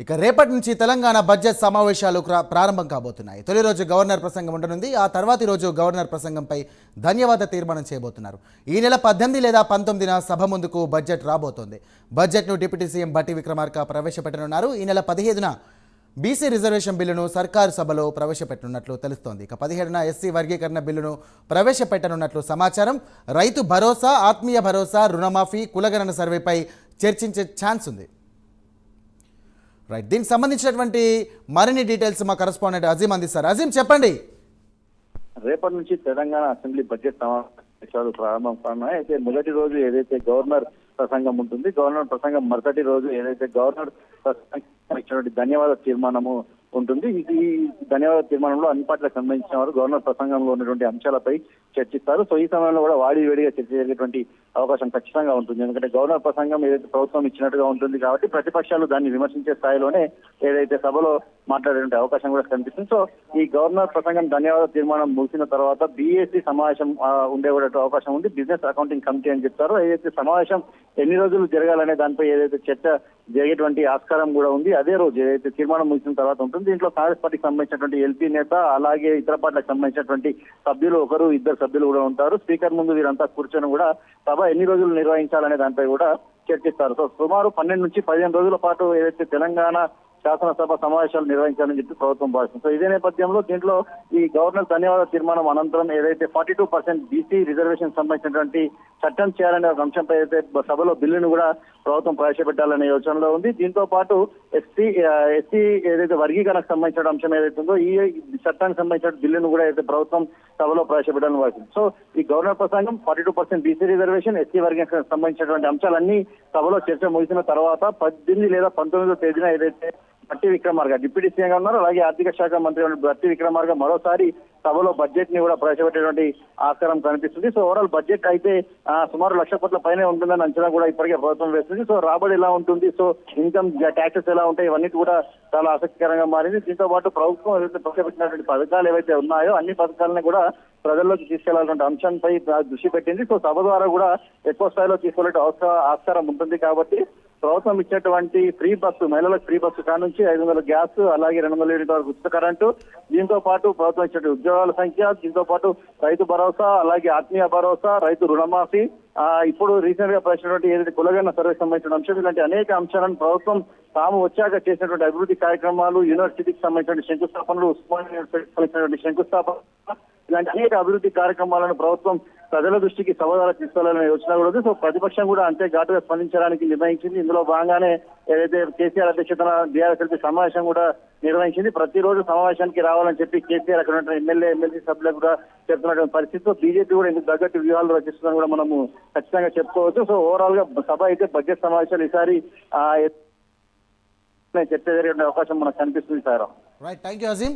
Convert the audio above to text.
ఇక రేపటి నుంచి తెలంగాణ బడ్జెట్ సమావేశాలు ప్రారంభం కాబోతున్నాయి. తొలి రోజు గవర్నర్ ప్రసంగం ఉండనుంది. ఆ తర్వాతి రోజు గవర్నర్ ప్రసంగంపై ధన్యవాద తీర్మానం చేయబోతున్నారు. ఈ నెల 18 లేదా 19న సభ ముందుకు బడ్జెట్ రాబోతోంది. బడ్జెట్ను డిప్యూటీ సీఎం భట్టి విక్రమార్క ప్రవేశపెట్టనున్నారు. ఈ నెల 15న బీసీ రిజర్వేషన్ బిల్లును సర్కారు సభలో ప్రవేశపెట్టనున్నట్లు తెలుస్తోంది. ఇక 17న ఎస్సీ వర్గీకరణ బిల్లును ప్రవేశపెట్టనున్నట్లు సమాచారం. రైతు భరోసా, ఆత్మీయ భరోసా, రుణమాఫీ, కులగణన సర్వేపై చర్చించే ఛాన్స్ ఉంది. రైట్, దీనికి సంబంధించినటువంటి మరిన్ని డీటెయిల్స్ మా కరెస్పాండెంట్ అజీం అందిస్తారు. అజీం, చెప్పండి. రేపటి నుంచి తెలంగాణ అసెంబ్లీ బడ్జెట్ సమావేశాలు ప్రారంభం కానున్నాయి. అయితే మొదటి రోజు ఏదైతే గవర్నర్ ప్రసంగం ఉంటుంది, గవర్నర్ ప్రసంగం మరుసటి రోజు ఏదైతే గవర్నర్ ఇచ్చినటువంటి ధన్యవాద తీర్మానము ఉంటుంది. ఈ ధన్యవాద తీర్మానంలో అన్ని పార్టీలకు సంబంధించిన వారు గవర్నర్ ప్రసంగంలో ఉన్నటువంటి అంశాలపై చర్చిస్తారు. సో ఈ సమయంలో కూడా వేడిగా చర్చ జరిగేటువంటి అవకాశం ఖచ్చితంగా ఉంటుంది. ఎందుకంటే గవర్నర్ ప్రసంగం ఏదైతే ప్రభుత్వం ఇచ్చినట్టుగా ఉంటుంది కాబట్టి ప్రతిపక్షాలు దాన్ని విమర్శించే స్థాయిలోనే ఏదైతే సభలో మాట్లాడేటువంటి అవకాశం కూడా కనిపిస్తుంది. సో ఈ గవర్నర్ ప్రసంగం ధన్యవాద తీర్మానం ముగిసిన తర్వాత బీఏసీ సమావేశం ఉండే అవకాశం ఉంది. బిజినెస్ అకౌంటింగ్ కమిటీ అని చెప్తారు. ఏదైతే సమావేశం ఎన్ని రోజులు జరగాలనే దానిపై ఏదైతే చర్చ జరిగేటువంటి ఆస్కారం కూడా ఉంది. అదే రోజు ఏదైతే తీర్మానం ముగిసిన తర్వాత ఉంటుంది. దీంట్లో కాంగ్రెస్ పార్టీకి సంబంధించినటువంటి ఎల్పీ నేత, అలాగే ఇతర పార్టీలకు సంబంధించినటువంటి సభ్యులు, ఇద్దరు సభ్యులు కూడా ఉంటారు. స్పీకర్ ముందు వీరంతా కూర్చొని కూడా సభ ఎన్ని రోజులు నిర్వహించాలనే దానిపై కూడా చర్చిస్తారు. సో సుమారు 12 నుంచి 15 రోజుల పాటు ఏదైతే తెలంగాణ శాసనసభ సమావేశాలు నిర్వహించాలని చెప్పి ప్రభుత్వం భావిస్తుంది. సో ఇదే నేపథ్యంలో దీంట్లో ఈ గవర్నర్ ధన్యవాద తీర్మానం అనంతరం ఏదైతే 42% బీసీ రిజర్వేషన్ సంబంధించినటువంటి చట్టం చేయాలనే ఒక అంశంపై అయితే సభలో బిల్లును కూడా ప్రభుత్వం ప్రవేశపెట్టాలనే యోచనలో ఉంది. దీంతో పాటు ఎస్సీ ఏదైతే వర్గీకరణకు సంబంధించిన అంశం ఏదైతే ఉందో ఈ చట్టానికి సంబంధించిన బిల్లును కూడా అయితే ప్రభుత్వం సభలో ప్రవేశపెట్టాలని భావిస్తుంది. సో ఈ గవర్నర్ ప్రసంగం 42% బీసీ రిజర్వేషన్, ఎస్సీ వర్గీకరణకు సంబంధించినటువంటి అంశాలన్నీ సభలో చర్చ ముగిసిన తర్వాత 18 లేదా 19వ తేదీన ఏదైతే భట్టి విక్రమార్క డిప్యూటీ సీఎంగా ఉన్నారు, అలాగే ఆర్థిక శాఖ మంత్రి భట్టి విక్రమార్క మరోసారి సభలో బడ్జెట్ ని కూడా ప్రవేశపెట్టేటువంటి ఆస్కారం కనిపిస్తుంది. సో ఓవరాల్ బడ్జెట్ అయితే సుమారు 1,00,000 కోట్ల పైనే ఉంటుందని అంచనా కూడా ఇప్పటికే ప్రభుత్వం వేస్తుంది. సో రాబడి ఎలా ఉంటుంది, సో ఇన్కమ్ ట్యాక్సెస్ ఎలా ఉంటాయి, ఇవన్నీ కూడా చాలా ఆసక్తికరంగా మారింది. దీంతో పాటు ప్రభుత్వం ఏదైతే ప్రవేశపెట్టినటువంటి పథకాలు ఏవైతే ఉన్నాయో అన్ని పథకాలను కూడా ప్రజల్లోకి తీసుకెళ్లాల్సిన అంశంపై దృష్టి పెట్టింది. సో సభ ద్వారా కూడా ఎక్కువ స్థాయిలో తీసుకెళ్లే ఆస్కారం ఉంటుంది. కాబట్టి ప్రభుత్వం ఇచ్చేటువంటి ఫ్రీ బస్సు, మహిళలకు ఫ్రీ బస్సు కానుంచి 500 గ్యాస్, అలాగే 200 యూనిట్ల వరకు ఉచిత కరెంటు, దీంతో పాటు ప్రభుత్వం ఇచ్చే ఉద్యోగాల సంఖ్య, దీంతో పాటు రైతు భరోసా, అలాగే ఆత్మీయ భరోసా, రైతు రుణమాఫీ, ఇప్పుడు రీసెంట్ గా ప్రవేశించినటువంటి ఏదైతే కులగణన సర్వే సంబంధించిన అంశం, ఇలాంటి అనేక అంశాలను ప్రభుత్వం తాము వచ్చాక చేసినటువంటి అభివృద్ధి కార్యక్రమాలు, యూనివర్సిటీకి సంబంధించిన శంకుస్థాపనలు, ఉస్మానియా యూనివర్సిటీకి సంబంధించినటువంటి శంకుస్థాపన, ఇలాంటి అనేక అభివృద్ధి కార్యక్రమాలను ప్రభుత్వం ప్రజల దృష్టికి సభ ద్వారా తీసుకెళ్లాలనే యోచన కూడా ఉంది. సో ప్రతిపక్షం కూడా అంతే ఘాటుగా స్పందించడానికి నిర్ణయించింది. ఇందులో భాగంగానే ఏదైతే కేసీఆర్ అధ్యక్షతన బీఆర్ఎస్ సమావేశం కూడా నిర్వహించింది. ప్రతిరోజు సమావేశానికి రావాలని చెప్పి కేసీఆర్ అక్కడ ఉన్న ఎమ్మెల్సీ సభ్యులకు కూడా చెప్తున్నటువంటి పరిస్థితితో బీజేపీ కూడా ఇందుకు తగ్గట్టు వ్యూహాలు రచిస్తుందని కూడా మనము ఖచ్చితంగా చెప్పుకోవచ్చు. సో ఓవరాల్ గా సభ అయితే బడ్జెట్ సమావేశాలు ఈసారి చర్చ జరిగే అవకాశం మనకు కనిపిస్తుంది sir. Right, thank you Azeem.